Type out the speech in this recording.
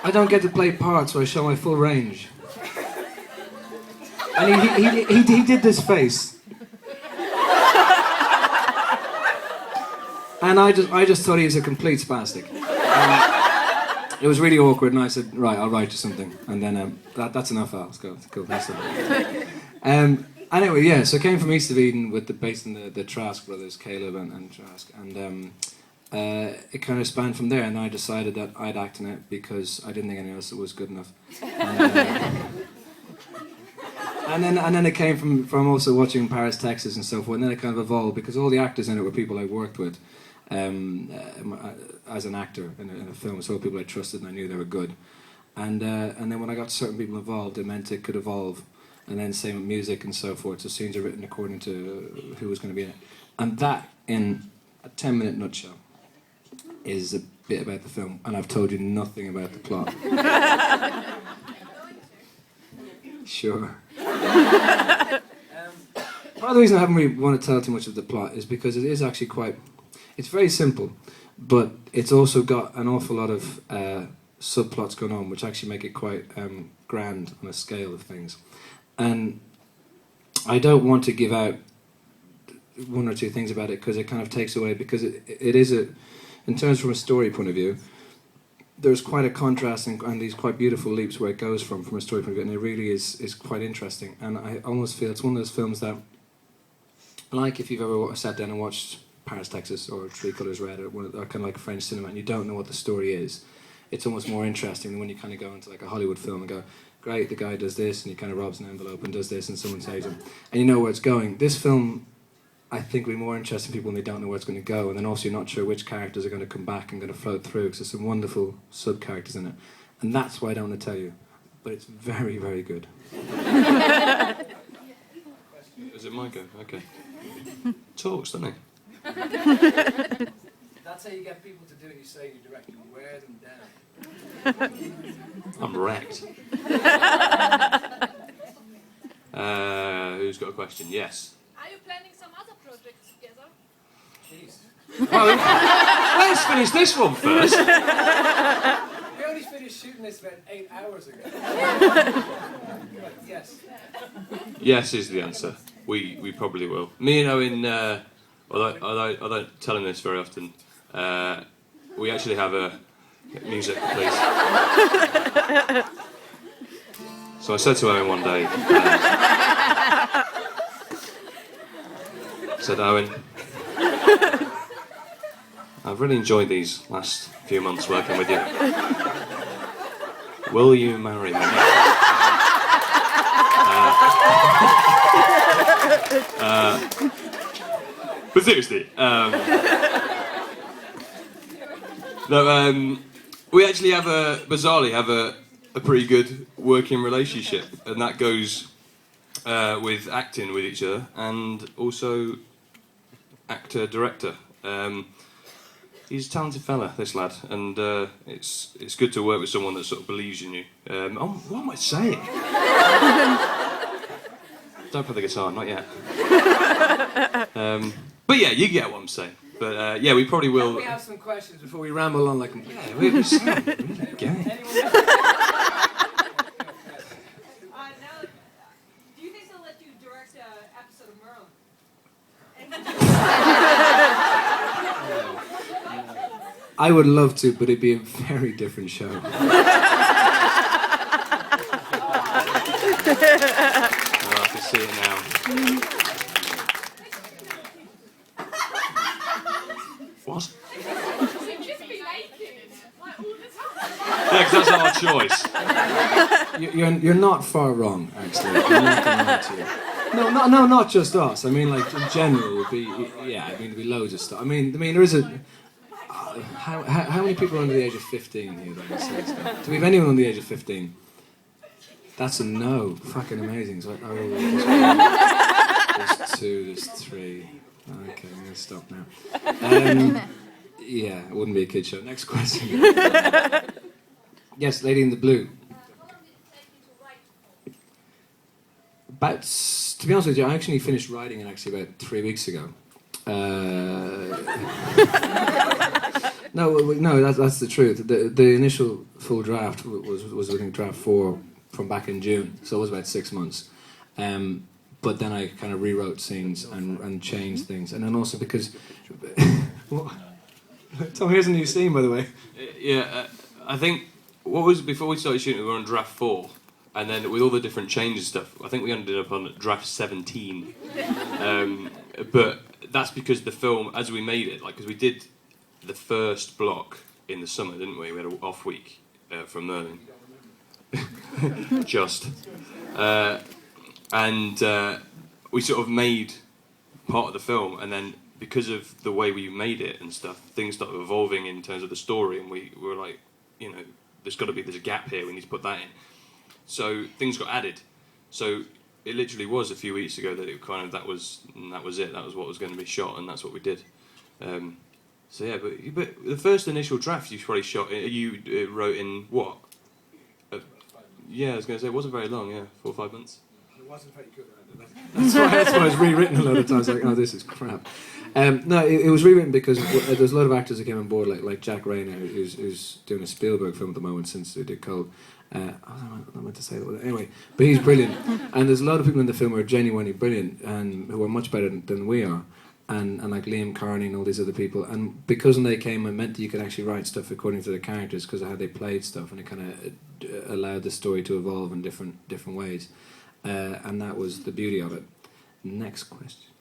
I don't get to play parts, so I show my full range. And he did this face. And I just thought he was a complete spastic. It was really awkward, and I said, right, I'll write you something. And then, that's enough, Al. Let's go. Cool. Anyway, yeah, so I came from East of Eden based in the Trask brothers, Caleb and Trask. And it kind of spanned from there, and I decided that I'd act in it because I didn't think anyone else was good enough. And then it came from also watching Paris, Texas and so forth, and then it kind of evolved because all the actors in it were people I worked with as an actor in a film, so people I trusted and I knew they were good. And then when I got certain people involved, it meant it could evolve. And then same with music and so forth, so scenes are written according to who was going to be in it. And that, in a 10-minute nutshell, is a bit about the film, and I've told you nothing about the plot. Sure. Part of the reason I haven't really want to tell too much of the plot is because it is actually it's very simple, but it's also got an awful lot of subplots going on, which actually make it quite grand on a scale of things. And I don't want to give out one or two things about it because it kind of takes away, because it is in terms from a story point of view, there's quite a contrast and these quite beautiful leaps where it goes from a story point of view, and it really is quite interesting. And I almost feel it's one of those films that, like if you've ever sat down and watched Paris, Texas, or Three Colours Red, or kind of like French cinema, and you don't know what the story is, it's almost more interesting than when you kind of go into like a Hollywood film and go, great, the guy does this, and he kind of robs an envelope and does this, and someone saves him, and you know where it's going. This film, I think, will be more interesting to people when they don't know where it's going to go, and then also you're not sure which characters are going to come back and going to float through, because there's some wonderful sub-characters in it. And that's why I don't want to tell you. But it's very, very good. Is it my go? Okay. Talks, doesn't he? That's how you get people to do it. You say you direct, you wear them down. I'm wrecked. Who's got a question? Yes. Are you planning some other projects together? Jeez. Well, let's finish this one first. We only finished shooting this about 8 hours ago. Yes. Yes is the answer. We probably will. Me and Owen, although I don't tell him this very often, we actually have a music, please. So I said to Owen one day, I said, Owen, I've really enjoyed these last few months working with you. Will you marry me? But seriously, we actually bizarrely have a pretty good working relationship, and that goes with acting with each other, and also actor-director. He's a talented fella, this lad, and it's good to work with someone that sort of believes in you. What am I saying? Don't play the guitar, not yet. But yeah, you get what I'm saying. But yeah, we probably will. Can we have some questions before we ramble on like completely? Yeah, we sound really gay. Now, do you think they'll let you direct an episode of Merle? I would love to, but it'd be a very different show. I'll have to see it now. What? Just be naked, like all the time. Yeah, because that's our choice. You're not far wrong, actually. I'm not gonna lie to you. No, not just us. I mean, like in general, would be there'd be loads of stuff. I mean, there is a. How many people are under the age of 15 here that say stuff? Do we have anyone under the age of 15? That's a no. Fucking amazing. So, there's 2, there's 3. Okay, I'm gonna stop now. Yeah, it wouldn't be a kid show. Next question. Yes, Lady in the Blue. To be honest with you, I actually finished writing it about 3 weeks ago. No, that's the truth. The initial full draft was I think draft 4 from back in June, so it was about 6 months. But then I kind of rewrote scenes and changed things, and then also because Tom, here's a new scene, by the way. I think what was before we started shooting, we were on draft 4, and then with all the different changes stuff, I think we ended up on draft 17. But that's because the film, as we made it, like because we did the first block in the summer, didn't we? We had an off week from Merlin. Just. And we sort of made part of the film, and then because of the way we made it and stuff, things started evolving in terms of the story, and we were like, you know, there's a gap here, we need to put that in. So things got added. So it literally was a few weeks ago that it kind of that was it. That was what was going to be shot, and that's what we did. So yeah, but the first initial draft you probably shot, you wrote in what? Yeah, I was going to say it wasn't very long. Yeah, 4 or 5 months. It wasn't very good. That's why it's rewritten a lot of times. Like, oh, this is crap. No, it was rewritten because there's a lot of actors that came on board, like Jack Rayner, who's doing a Spielberg film at the moment since they did Cold. I don't meant to say that. Anyway, but he's brilliant, and there's a lot of people in the film who are genuinely brilliant and who are much better than we are. And like Liam Carney and all these other people, and because when they came, it meant that you could actually write stuff according to the characters because of how they played stuff, and it kind of allowed the story to evolve in different ways, and that was the beauty of it. Next question.